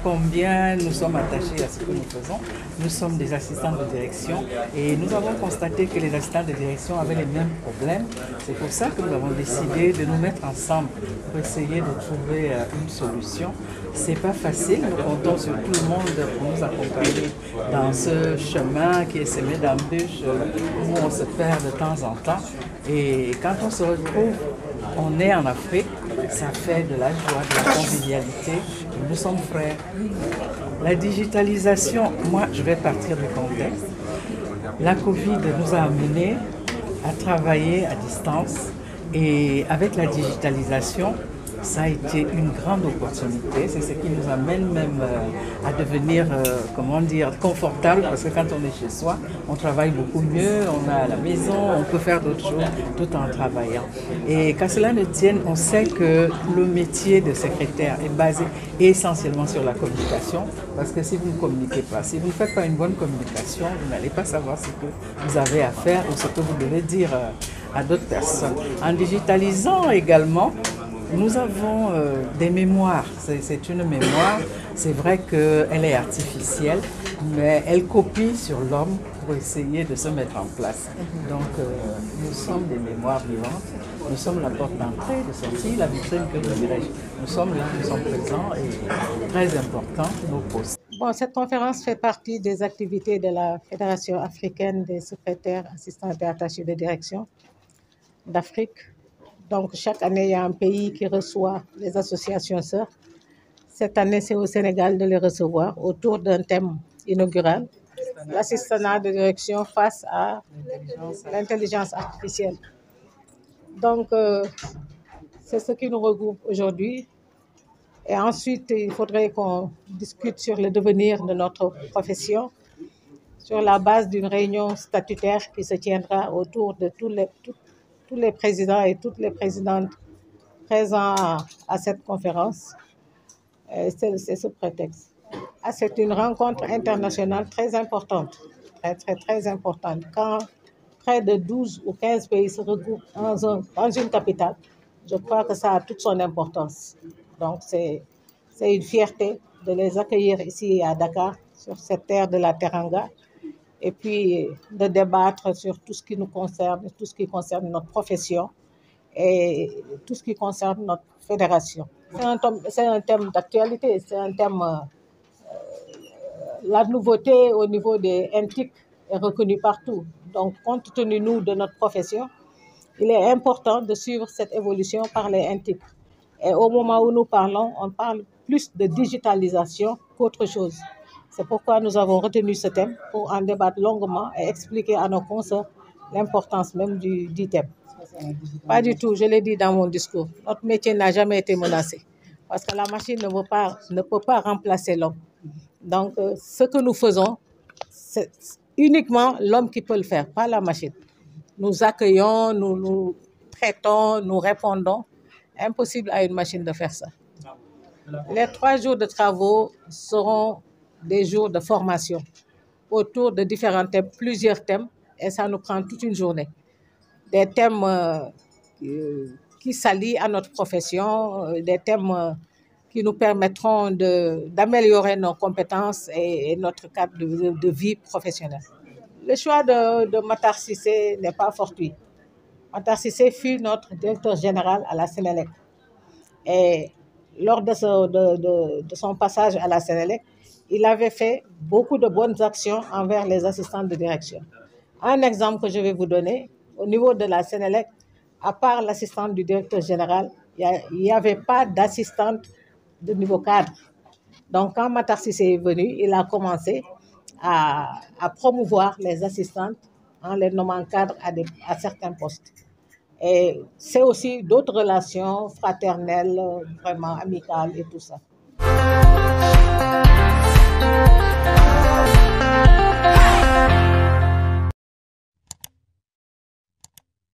combien nous sommes attachés à ce que nous faisons. Nous sommes des assistants de direction et nous avons constaté que les assistants de direction avaient les mêmes problèmes. C'est pour ça que nous avons décidé de nous mettre ensemble pour essayer de trouver une solution. C'est pas facile, nous comptons sur tout le monde pour nous accompagner dans ce chemin qui est semé d'embûches où on se perd de temps en temps. Et quand on se retrouve, on est en Afrique, ça fait de la joie, de la convivialité. Nous sommes frères. La digitalisation, moi je vais partir du contexte. La Covid nous a amenés à travailler à distance et avec la digitalisation, ça a été une grande opportunité. C'est ce qui nous amène même à devenir, comment dire, confortable parce que quand on est chez soi, on travaille beaucoup mieux, on est à la maison, on peut faire d'autres choses tout en travaillant. Et qu'à cela ne tienne, on sait que le métier de secrétaire est basé essentiellement sur la communication parce que si vous ne communiquez pas, si vous ne faites pas une bonne communication, vous n'allez pas savoir ce que vous avez à faire ou ce que vous devez dire à d'autres personnes. En digitalisant également, nous avons des mémoires, c'est une mémoire, c'est vrai qu'elle est artificielle, mais elle copie sur l'homme pour essayer de se mettre en place. Donc nous sommes des mémoires vivantes, nous sommes la porte d'entrée, de sortie, la vitrine que je dirais. Nous sommes là, nous sommes présents et très important, nos postes. Bon, cette conférence fait partie des activités de la Fédération africaine des secrétaires, assistants et attachés de direction d'Afrique. Donc, chaque année, il y a un pays qui reçoit les associations sœurs. Cette année, c'est au Sénégal de les recevoir autour d'un thème inaugural, l'assistanat de direction face à l'intelligence artificielle. Donc, c'est ce qui nous regroupe aujourd'hui. Et ensuite, il faudrait qu'on discute sur le devenir de notre profession, sur la base d'une réunion statutaire qui se tiendra autour de tous les présidents et toutes les présidentes présents à cette conférence. C'est ce prétexte. C'est une rencontre internationale très importante, très importante. Quand près de 12 ou 15 pays se regroupent dans une capitale, je crois que ça a toute son importance. Donc c'est une fierté de les accueillir ici à Dakar, sur cette terre de la Teranga, et puis de débattre sur tout ce qui nous concerne, tout ce qui concerne notre profession et tout ce qui concerne notre fédération. C'est un thème d'actualité, c'est un thème... la nouveauté au niveau des NTIC est reconnue partout. Donc, compte tenu, nous, de notre profession, il est important de suivre cette évolution par les NTIC. Et au moment où nous parlons, on parle plus de digitalisation qu'autre chose. C'est pourquoi nous avons retenu ce thème pour en débattre longuement et expliquer à nos consoeurs l'importance même du thème. Pas du tout, je l'ai dit dans mon discours. Notre métier n'a jamais été menacé parce que la machine ne peut pas remplacer l'homme. Donc, ce que nous faisons, c'est uniquement l'homme qui peut le faire, pas la machine. Nous accueillons, nous traitons, nous répondons. Impossible à une machine de faire ça. Les 3 jours de travaux seront des jours de formation autour de différents thèmes, plusieurs thèmes, et ça nous prend toute une journée. Des thèmes qui s'allient à notre profession, des thèmes qui nous permettront d'améliorer nos compétences et notre cadre de vie professionnelle. Le choix de Matar Cissé n'est pas fortuit. Matar Cissé fut notre directeur général à la Sénélec. Et lors de son passage à la Sénélec, il avait fait beaucoup de bonnes actions envers les assistants de direction. Un exemple que je vais vous donner, au niveau de la Sénélec, à part l'assistante du directeur général, il n'y avait pas d'assistante de niveau cadre. Donc, quand Matar Cissé est venu, il a commencé à promouvoir les assistantes en les nommant cadres à certains postes. Et c'est aussi d'autres relations fraternelles, vraiment amicales et tout ça.